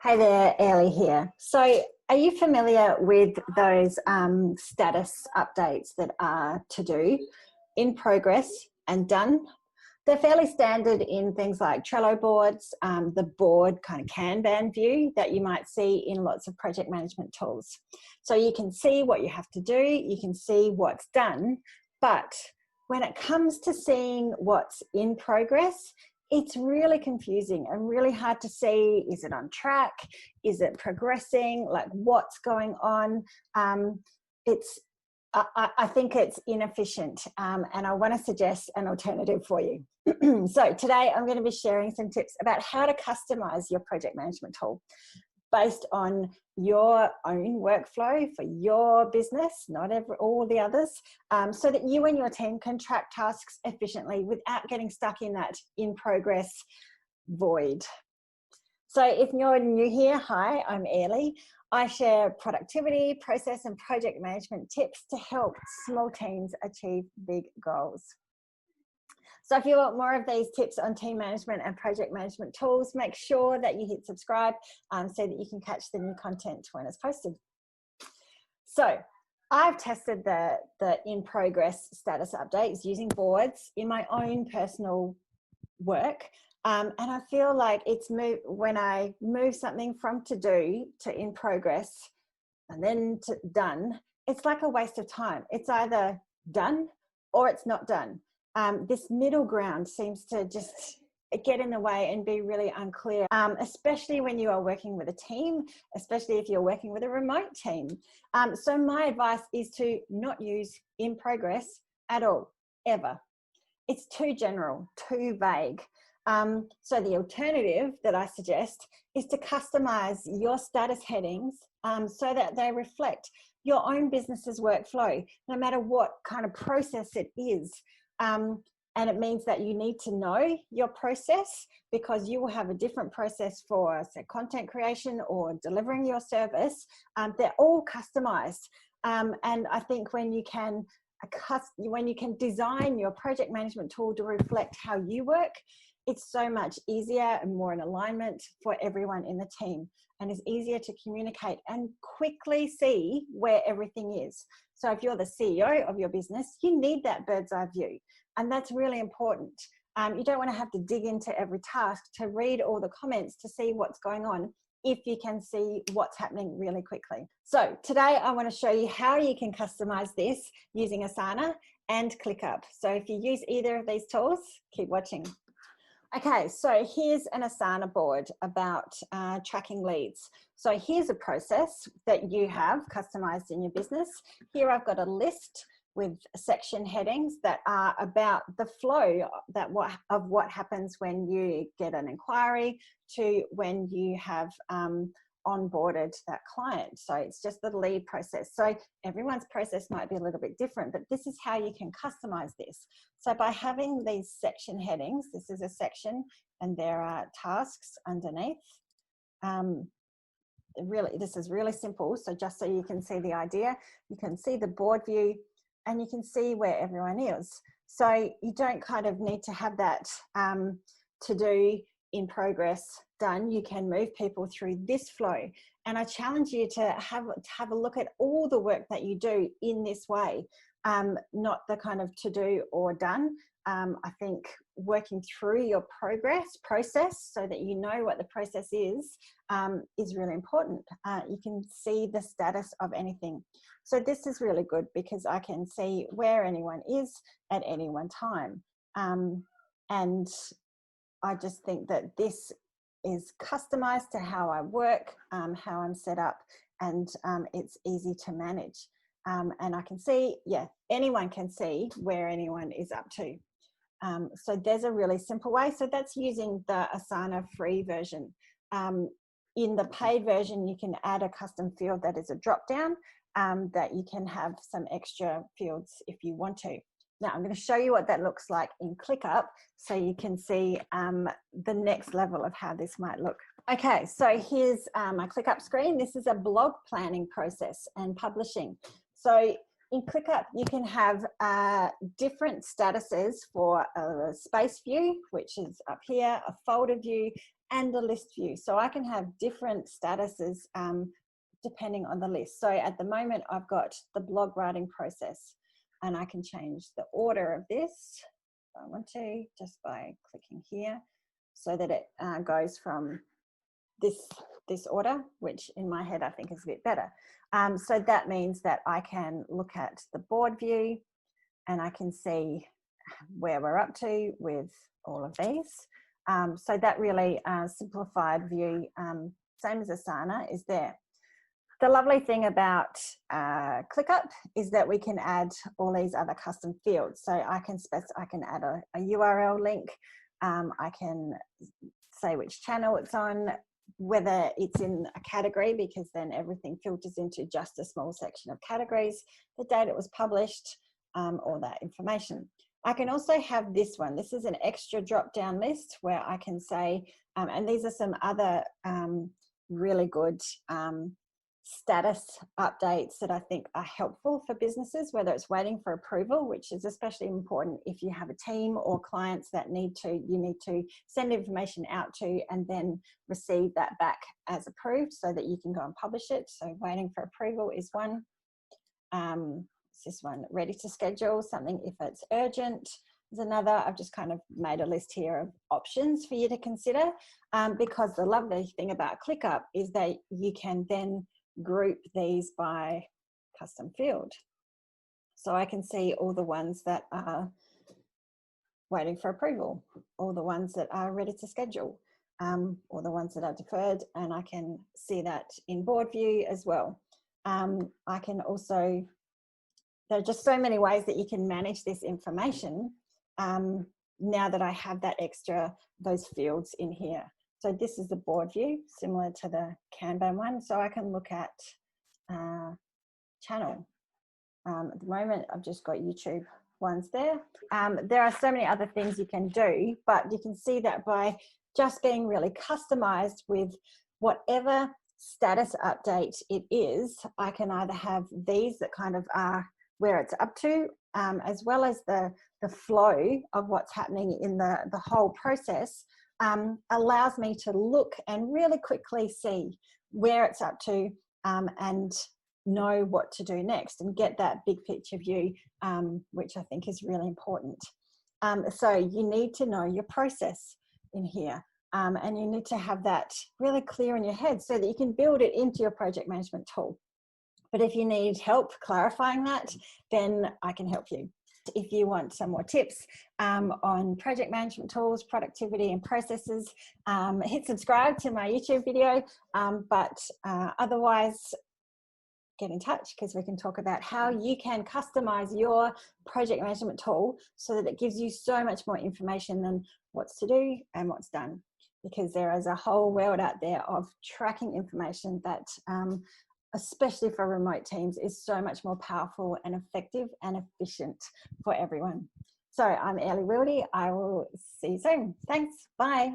Hey there, Ellie here. So are you familiar with those status updates that are to do, in progress and done? They're fairly standard in things like Trello boards, the board kind of Kanban view that you might see in lots of project management tools. So you can see what you have to do, you can see what's done, but when it comes to seeing what's in progress, it's really confusing and really hard to see. Is it on track? Is it progressing? Like, what's going on? I think it's inefficient, and I want to suggest an alternative for you. So today I'm going to be sharing some tips about how to customize your project management tool based on your own workflow for your business, not all the others, so that you and your team can track tasks efficiently without getting stuck in that in progress void. So if you're new here, hi, I'm Ellie. I share productivity, process and project management tips to help small teams achieve big goals. So if you want more of these tips on team management and project management tools, make sure that you hit subscribe so that you can catch the new content when it's posted. So I've tested the in progress status updates using boards in my own personal work. And I feel like when I move something from to do to in progress and then to done, it's like a waste of time. It's either done or it's not done. This middle ground seems to just get in the way and be really unclear, especially when you are working with a team, especially if you're working with a remote team. So my advice is to not use in progress at all, ever. It's too general, too vague. So the alternative that I suggest is to customize your status headings so that they reflect your own business's workflow, no matter what kind of process it is. And it means that you need to know your process, because you will have a different process for, say, content creation or delivering your service. They're all customized. And I think when you can design your project management tool to reflect how you work, it's so much easier and more in alignment for everyone in the team, and it's easier to communicate and quickly see where everything is. So if you're the CEO of your business, you need that bird's eye view, and that's really important. You don't want to have to dig into every task to read all the comments to see what's going on, if you can see what's happening really quickly. So today I want to show you how you can customize this using Asana and ClickUp. So if you use either of these tools, keep watching. Okay, so here's an Asana board about tracking leads. So here's a process that you have customized in your business. Here I've got a list with section headings that are about the flow of what happens when you get an inquiry to when you have onboarded that client. So it's just the lead process. So everyone's process might be a little bit different, but this is how you can customize this. So by having these section headings, this is a section and there are tasks underneath. This is really simple. So just so you can see the idea, you can see the board view and you can see where everyone is. So you don't kind of need to have that to do in progress done. You can move people through this flow. And I challenge you to have a look at all the work that you do in this way, not the kind of to do or done. I think working through your process so that you know what the process is really important. You can see the status of anything. So this is really good because I can see where anyone is at any one time. And I just think that this is customized to how I work, how I'm set up, and it's easy to manage. And I can see, anyone can see where anyone is up to. So there's a really simple way. So that's using the Asana free version. In the paid version, you can add a custom field that is a drop down that you can have some extra fields if you want to. Now I'm going to show you what that looks like in ClickUp so you can see the next level of how this might look. Okay, so here's my ClickUp screen. This is a blog planning process and publishing. So in ClickUp, you can have different statuses for a space view, which is up here, a folder view, and a list view. So I can have different statuses depending on the list. So at the moment, I've got the blog writing process, and I can change the order of this if I want to, just by clicking here, so that it goes from this order, which in my head I think is a bit better. So that means that I can look at the board view, and I can see where we're up to with all of these. So that really simplified view, same as Asana, is there. The lovely thing about ClickUp is that we can add all these other custom fields. So I can add a URL link. I can say which channel it's on, whether it's in a category, because then everything filters into just a small section of categories, the date it was published, all that information. I can also have this one. This is an extra drop-down list where I can say, and these are some other really good status updates that I think are helpful for businesses, whether it's waiting for approval, which is especially important if you have a team or clients that you need to send information out to and then receive that back as approved so that you can go and publish it. So waiting for approval is one. This one, ready to schedule something if it's urgent, is another. I've just kind of made a list here of options for you to consider, because the lovely thing about ClickUp is that you can then group these by custom field. So I can see all the ones that are waiting for approval, all the ones that are ready to schedule, or the ones that are deferred, and I can see that in board view as well. I can also, there are just so many ways that you can manage this information now that I have that extra, those fields in here. So this is the board view, similar to the Kanban one. So I can look at channel. At the moment, I've just got YouTube ones there. There are so many other things you can do, but you can see that by just being really customized with whatever status update it is, I can either have these that kind of are where it's up to, as well as the flow of what's happening in the whole process, allows me to look and really quickly see where it's up to and know what to do next and get that big picture view, which I think is really important. So you need to know your process in here, and you need to have that really clear in your head so that you can build it into your project management tool. But if you need help clarifying that, then I can help you. If you want some more tips on project management tools, productivity and processes, hit subscribe to my YouTube video, but otherwise get in touch, because we can talk about how you can customize your project management tool so that it gives you so much more information than what's to do and what's done, because there is a whole world out there of tracking information that especially for remote teams, is so much more powerful and effective and efficient for everyone. So I'm Ellie Wildy. I will see you soon. Thanks. Bye.